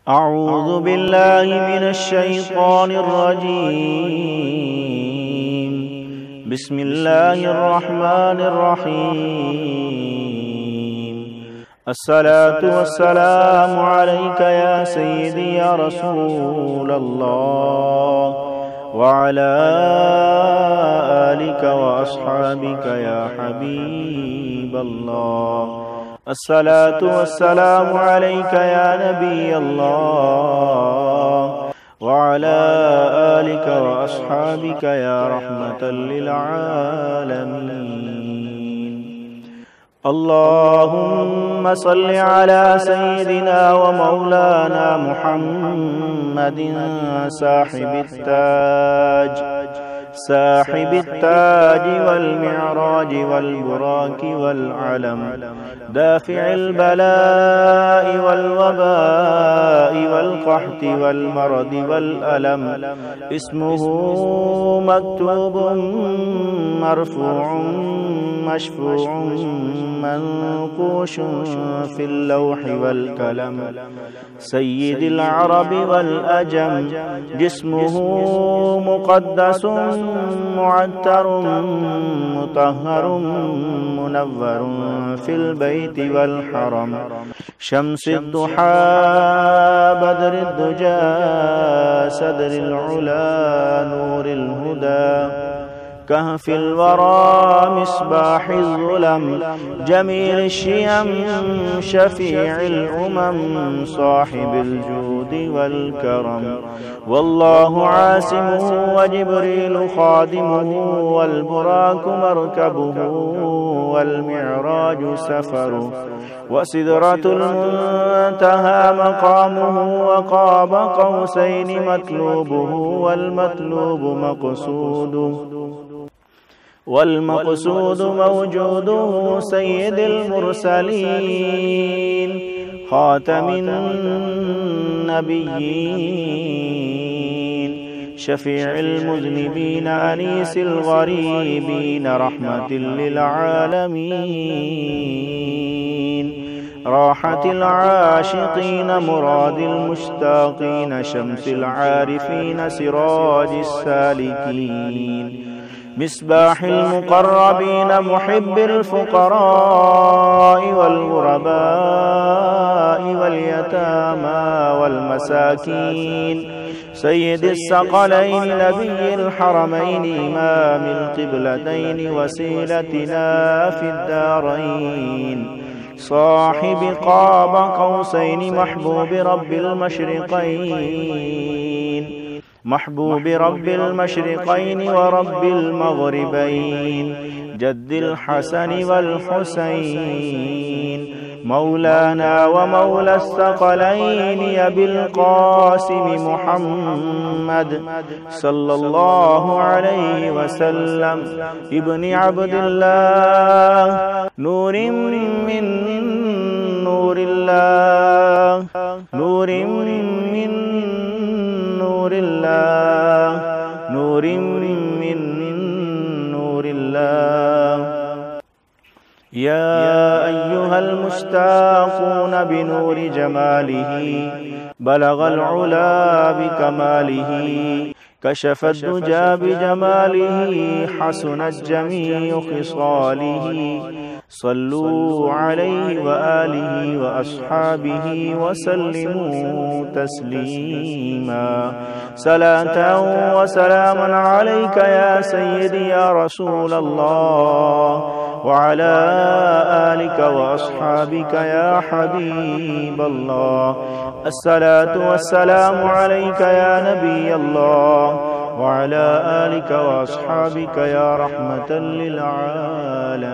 أعوذ بالله من الشيطان الرجيم. بسم الله الرحمن الرحيم. الصلاة والسلام عليك يا سيدي يا رسول الله، وعلى آلك وأصحابك يا حبيب الله. الصلاة والسلام عليك يا نبي الله، وعلى آلك وأصحابك يا رحمة للعالمين. اللهم صل على سيدنا ومولانا محمد صاحب التاج والمعراج والبراك والعلم، دافع البلاء والوباء والقحط والمرض والألم، اسمه مكتوب مرفوع مشفوع منقوش في اللوح والقلم، سيد العرب والأجم، جسمه مقدس معتر مطهر منور في البيت والحرم، شمس الضحى بدر الدجى صدر العلا نور الهدى، كهف الورى مصباح الظلم، جميل الشيم شفيع الأمم، صاحب الجود والكرم، والله عاصمه وجبريل خادمه، والبراك مركبه والمعراج سفره، وسدرة المنتهى مقامه، وقاب قوسين مطلوبه والمقصود موجوده، سيد المرسلين خاتم النبيين، شفيع المذنبين أنيس الغريبين، رحمة للعالمين، راحة العاشقين مراد المشتاقين، شمس العارفين سراج السالكين، مصباح المقربين محب الفقراء والغرباء واليتامى والمساكين، سيد الثقلين نبي الحرمين، إمام القبلتين وسيلتنا في الدارين، صاحب قاب قوسين محبوب رب المشرقين ورب المغربين، جد الحسن والحسين، مولانا ومولى الثقلين، أبي القاسم محمد صلى الله عليه وسلم، ابن عبد الله، نور من نور الله، نور من نور الله، نور من نور الله. يا أيها المشتاقون بنور جماله، بلغ العلا بكماله، كشف الدجى بجماله، حسنت جميع خصاله، صلوا عليه وآله وأصحابه وسلموا تسليما، صلاة وسلاما عليك يا سيدي يا رسول الله، وعلى آلك وأصحابك يا حبيب الله. الصلاة والسلام عليك يا نبي الله، وعلى آلك وأصحابك يا رحمة للعالمين.